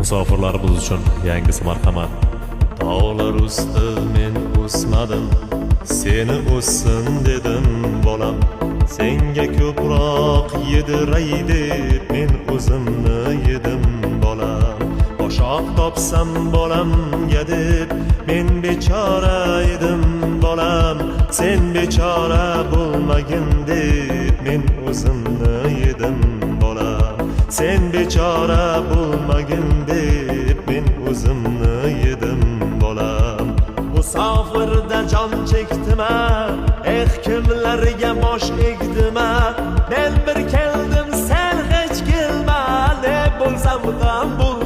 musofirlarimiz uchun yangisi marhamat. Dağlar usti men o'smadim, seni o'ssin dedim bolam. Senga ko'proq yediray deb men o'zimni yedim bolam. Oshoq topsam bolamga deb men bechora edim bolam. Sen bechora bo'lmagin deb men o'zimni yedim bolam. Sen bechora bo'lmagin deb men o'zimni yedim bolam. Musofirda jon chekdima, kimlarga bosh egdima. Men bir keldim, sen hech kelma, ne bo'lsam ham bo'l